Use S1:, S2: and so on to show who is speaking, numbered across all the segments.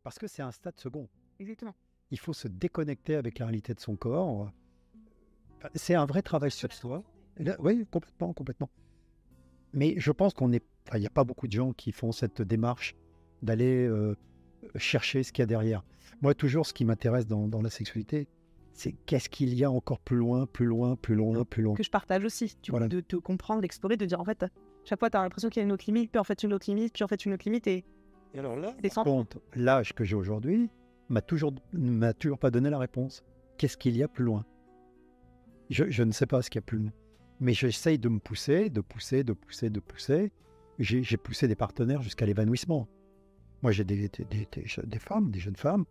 S1: Parce que c'est un stade second.
S2: Exactement.
S1: Il faut se déconnecter avec la réalité de son corps. Enfin, c'est un vrai travail sur soi. Oui, complètement, complètement. Mais je pense il n'y a pas beaucoup de gens qui font cette démarche d'aller chercher ce qu'il y a derrière. Moi, toujours, ce qui m'intéresse dans la sexualité, c'est qu'est-ce qu'il y a encore plus loin, plus loin, plus loin, plus loin.
S2: Que je partage aussi,
S1: Voilà.
S2: de te comprendre, d'explorer, de dire en fait, chaque fois tu as l'impression qu'il y a une autre limite, puis en fait une autre limite, puis en fait une autre limite, et
S1: alors là,
S2: des
S1: par contre, l'âge que j'ai aujourd'hui m'a toujours pas donné la réponse. Qu'est-ce qu'il y a plus loin? Je ne sais pas ce qu'il y a plus loin. Mais j'essaye de me pousser, de pousser. J'ai poussé des partenaires jusqu'à l'évanouissement. Moi, j'ai des femmes, des jeunes femmes,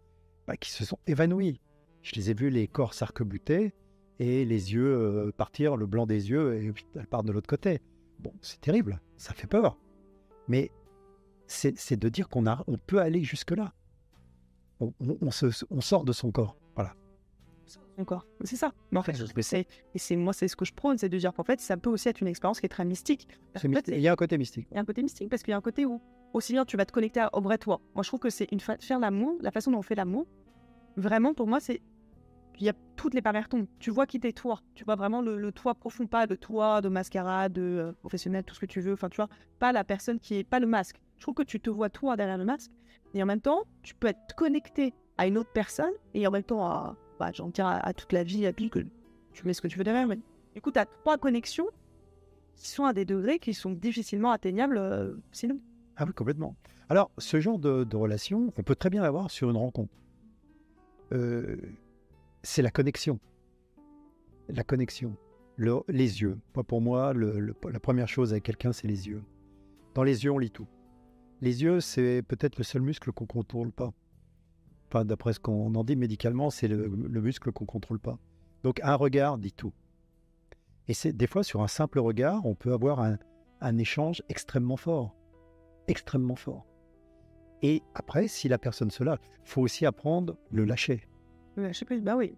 S1: qui se sont évanouies. Je les ai vues, les corps s'arc-bouter et les yeux partir, le blanc des yeux, et elles partent de l'autre côté. Bon, c'est terrible, ça fait peur. Mais c'est de dire qu'on peut aller jusque-là. On sort de son corps, voilà.
S2: encore. C'est ça. Mais en fait, moi, c'est ce que je prône, c'est de dire qu'en fait, ça peut aussi être une expérience qui est très mystique.
S1: Il y a un côté mystique.
S2: Il y a un côté mystique parce qu'il y a un côté où, aussi bien tu vas te connecter au vrai toi. Moi, je trouve que c'est faire l'amour, la façon dont on fait l'amour, vraiment, pour moi, c'est. Il y a toutes les palmarès. Tu vois qui t'es toi. Tu vois vraiment le toi profond, pas le toi de mascarade, de professionnel, tout ce que tu veux. Enfin, tu vois, pas la personne qui est. Pas le masque. Je trouve que tu te vois toi derrière le masque. Et en même temps, tu peux être connecté à une autre personne et en même temps à toute la vie, que tu mets ce que tu veux derrière. Mais du coup, tu as 3 connexions qui sont à des degrés qui sont difficilement atteignables sinon.
S1: Ah oui, complètement. Alors, ce genre de relation, on peut très bien l'avoir sur une rencontre. C'est la connexion. La connexion. Les yeux. Pour moi, la première chose avec quelqu'un, c'est les yeux. Dans les yeux, on lit tout. Les yeux, c'est peut-être le seul muscle qu'on ne contrôle pas. Enfin, d'après ce qu'on en dit médicalement, c'est le muscle qu'on ne contrôle pas. Donc, un regard dit tout. Et des fois, sur un simple regard, on peut avoir un échange extrêmement fort. Extrêmement fort. Et après, si la personne se lâche, il faut aussi apprendre le lâcher.
S2: Le lâcher prise, bah oui.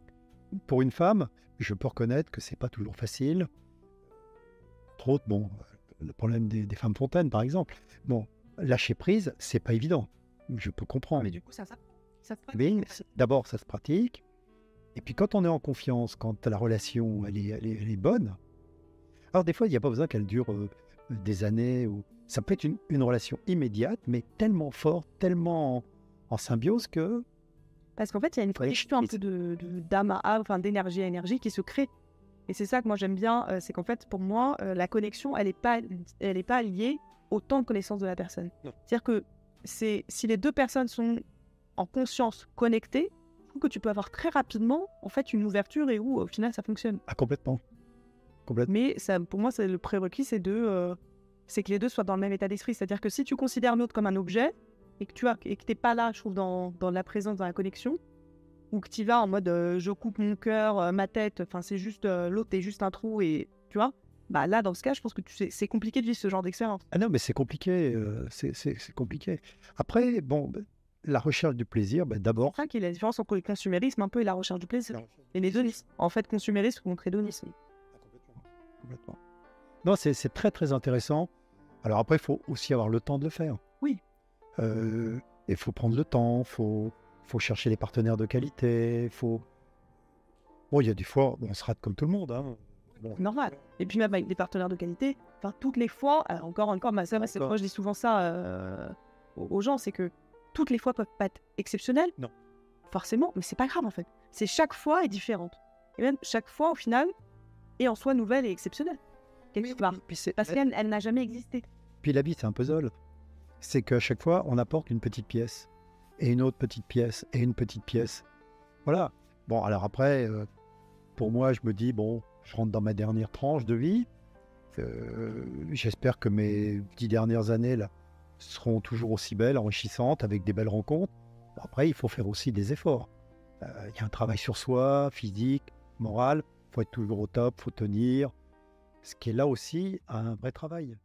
S1: Pour une femme, je peux reconnaître que c'est pas toujours facile. Entre autres, bon, le problème des femmes fontaines, par exemple. Bon, lâcher prise, c'est pas évident. Je peux comprendre.
S2: Mais du coup, ça se pratique.
S1: Mais d'abord, ça se pratique. Et puis, quand on est en confiance, quand la relation elle est bonne, alors des fois, il n'y a pas besoin qu'elle dure des années. Ça peut être une relation immédiate, mais tellement forte, tellement en symbiose que...
S2: Parce qu'en fait, il y a une connexion un peu d'âme à âme, enfin d'énergie à énergie qui se crée. Et c'est ça que moi j'aime bien, c'est qu'en fait, pour moi, la connexion, elle est pas liée au temps de connaissance de la personne. C'est-à-dire que si les deux personnes sont en conscience connectées, je trouve que tu peux avoir très rapidement en fait une ouverture et où au final ça fonctionne.
S1: Ah, complètement.
S2: Mais ça, pour moi, le prérequis, c'est que les deux soient dans le même état d'esprit. C'est-à-dire que si tu considères l'autre comme un objet et que tu n'es pas là, je trouve, dans la présence, dans la connexion, ou que tu vas en mode je coupe mon cœur, ma tête, enfin c'est juste l'autre est juste un trou et tu vois, bah là dans ce cas, je pense que c'est compliqué de vivre ce genre d'expérience.
S1: Ah non, mais c'est compliqué, c'est compliqué. Après, bon, la recherche du plaisir, d'abord...
S2: C'est ça qui est la différence entre le consumérisme un peu et la recherche du plaisir. Et l'hédonisme. En fait, consumérisme contre hédonisme.
S1: Complètement. Non, c'est très très intéressant. Alors après, il faut aussi avoir le temps de le faire.
S2: Oui.
S1: Il faut prendre le temps, faut chercher les partenaires de qualité, Bon, il y a des fois, on se rate comme tout le monde. Hein. Bon.
S2: Normal. Et puis même avec des partenaires de qualité, enfin toutes les fois, encore, moi je dis souvent ça aux gens, c'est que toutes les fois peuvent pas être exceptionnelles.
S1: Non.
S2: Forcément, mais c'est pas grave en fait. C'est chaque fois est différente. Et même chaque fois, au final, est en soi nouvelle et exceptionnelle. Parce qu'elle n'a jamais existé.
S1: Puis la vie, c'est un puzzle. C'est qu'à chaque fois, on apporte une petite pièce, et une autre petite pièce, et une petite pièce. Voilà. Bon, alors après, pour moi, je me dis, bon, je rentre dans ma dernière tranche de vie. J'espère que mes 10 dernières années là, seront toujours aussi belles, enrichissantes, avec des belles rencontres. Bon, après, il faut faire aussi des efforts. Il y a un travail sur soi, physique, moral. Il faut être toujours au top, il faut tenir. Ce qui est là aussi un vrai travail.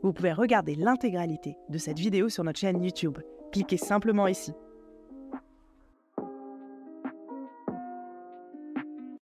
S2: Vous pouvez regarder l'intégralité de cette vidéo sur notre chaîne YouTube. Cliquez simplement ici.